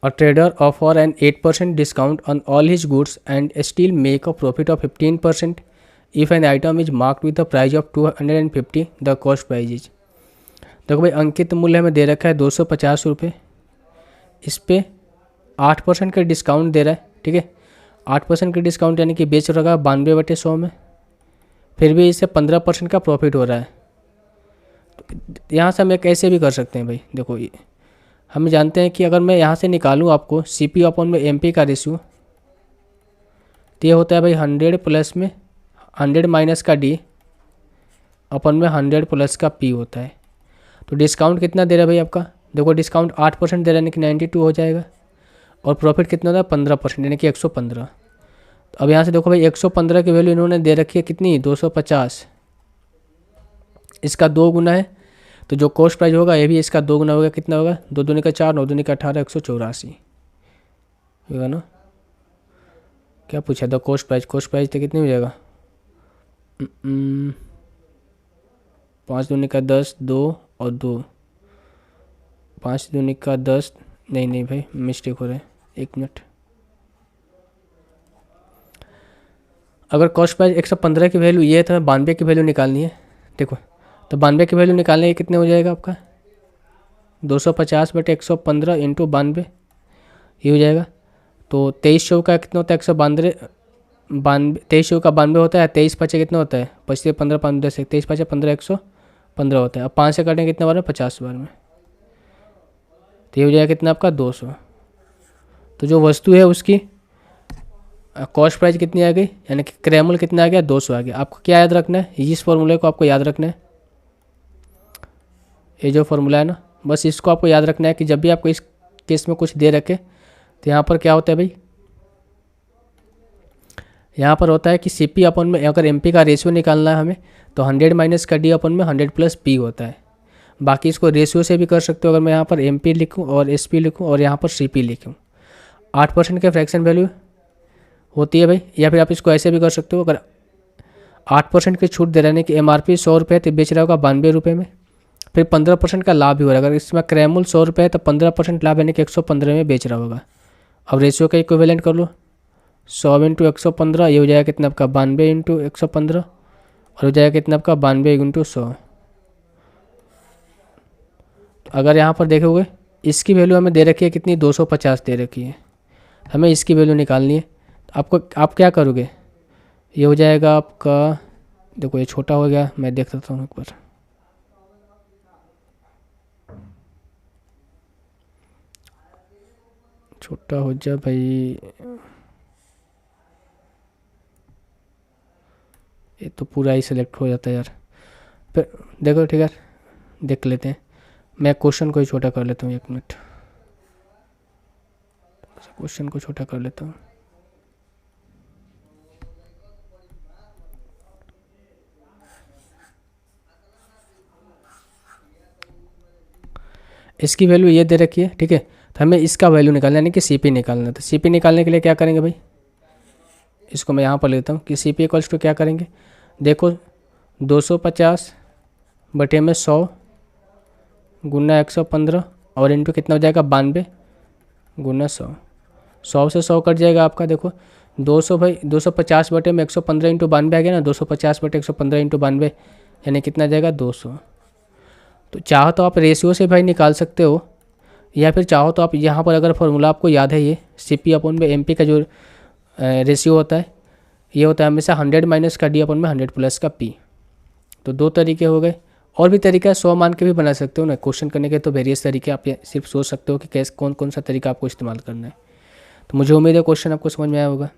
A trader offer an 8% discount on all his goods and still make a profit of 15% if an item is marked with a price of 250, the cost price is। देखो भाई, अंकित मूल्य हमें दे रखा है 250 रुपये, इस पे 8% का डिस्काउंट दे रहा है, ठीक है। 8% का डिस्काउंट यानी कि बेच रहा है 92/100 में, फिर भी इससे 15% का प्रॉफिट हो रहा है। तो यहाँ से हम कैसे भी कर सकते हैं भाई। देखो, हम जानते हैं कि अगर मैं यहाँ से निकालूँ आपको सी पी अपॉन में एम पी का रेशियो, तो ये होता है भाई 100 प्लस में 100 माइनस का डी अपन में 100 प्लस का पी होता है। तो डिस्काउंट कितना दे रहा है भाई आपका, देखो डिस्काउंट 8% दे रहा है, यानी कि 92 हो जाएगा, और प्रॉफिट कितना होता है 15%, यानी कि 115। तो अब यहाँ से देखो भाई 115 की वैल्यू इन्होंने दे रखी है कितनी, 250, इसका 2 गुना है, तो जो कॉस्ट प्राइस होगा ये भी इसका 2 गुना होगा। कितना होगा, 2 दूनी का 4, 9 दूनी का 18, 184 होगा ना। क्या पूछा था, कॉस्ट प्राइस तो कितनी हो जाएगा, 5 दूनी का 10, 2 और 2, 5 दूनी का 10, नहीं भाई मिस्टेक हो रहा है, 1 मिनट। अगर कॉस्ट प्राइस 115 की वैल्यू ये है तो हमें 92 की वैल्यू निकालनी है। देखो, तो 92 की वैल्यू निकालने के कितने हो जाएगा आपका, 250/115 इंटू 92, ये हो जाएगा। तो 2300 का कितना होता है, 192, 2300 का 92 होता है, 23 5 कितना होता है, 25 15 5 10, 23 5 15, 115 होता है। अब 5 से काटेंगे कितने बार में, 50 बार में, तो ये हो जाएगा कितना आपका 200। तो जो वस्तु है उसकी कॉस्ट प्राइस कितनी आ गई, यानी कि क्रय मूल्य कितना आ गया, 200 आ गया। आपको क्या याद रखना है, इस फॉर्मूले को आपको याद रखना है, ये जो फॉर्मूला है ना, बस इसको आपको याद रखना है कि जब भी आपको इस केस में कुछ दे रखे तो यहाँ पर क्या होता है भाई, यहाँ पर होता है कि सी पी अपन में अगर एम पी का रेशियो निकालना है हमें, तो 100 माइनस का डी अपन में 100 प्लस पी होता है। बाकी इसको रेशियो से भी कर सकते हो, अगर मैं यहाँ पर एम पी लिखूँ और एस पी लिखूँ और यहाँ पर सी पी लिखूँ। 8% के फ्रैक्शन वैल्यू होती है भाई, या फिर आप इसको ऐसे भी कर सकते हो, अगर 8% की छूट दे रहे हैं कि एम आर पी 100 रुपये तो बेच रहा होगा 92 रुपये में, फिर 15% का लाभ भी हो रहा है। अगर इसमें क्रय मूल्य 100 रुपये है तो 15% लाभ यानी कि 115 में बेच रहा होगा। अब रेशियो का इक्विवेलेंट कर लो, 100 इंटू 115, ये हो जाएगा कितना आपका 92 इंटू 115, और हो जाएगा कितना आपका 92 इंटू 100। अगर यहाँ पर देखोगे इसकी वैल्यू हमें दे रखी है कितनी, 250 दे रखी है, हमें इसकी वैल्यू निकालनी है। तो आप क्या करोगे, ये हो जाएगा आपका, देखो ये छोटा हो गया, मैं देख सकता हूँ एक बार, छोटा हो जा भाई, ये तो पूरा ही सिलेक्ट हो जाता है यार। फिर देखो ठीक है, देख लेते हैं, मैं क्वेश्चन को ही छोटा कर लेता हूँ, 1 मिनट, क्वेश्चन को छोटा कर लेता हूँ। इसकी वैल्यू ये दे रखी है, ठीक है, तो हमें इसका वैल्यू निकालना है, यानी कि सी पी निकालना है। तो सी पी निकालने के लिए क्या करेंगे भाई, इसको मैं यहाँ पर लेता हूँ कि सी पी इक्वल्स टू क्या करेंगे, देखो 250 बटे में 100 गुना 115 और इंटू कितना हो जाएगा 92 गुना 100, 100 से 100 कट जाएगा आपका। देखो 200 भाई 250 बटे में 115 इंटू 92 आ गया ना, 250 बटे 115 इंटू 92 यानी कितना जाएगा 200। तो चाहो तो आप रेशियो से भाई निकाल सकते हो, या फिर चाहो तो आप यहाँ पर, अगर फॉर्मूला आपको याद है, ये सी पी अपन में एम पी का जो रेशियो होता है, ये होता है हमेशा 100 माइनस का डी अपन में 100 प्लस का पी। तो 2 तरीके हो गए, और भी तरीका है, 100 मान के भी बना सकते हो ना क्वेश्चन करने के। तो वेरियस तरीके आप सिर्फ सोच सकते हो कि कैसे कौन कौन सा तरीका आपको इस्तेमाल करना है। तो मुझे उम्मीद है क्वेश्चन आपको समझ में आया होगा।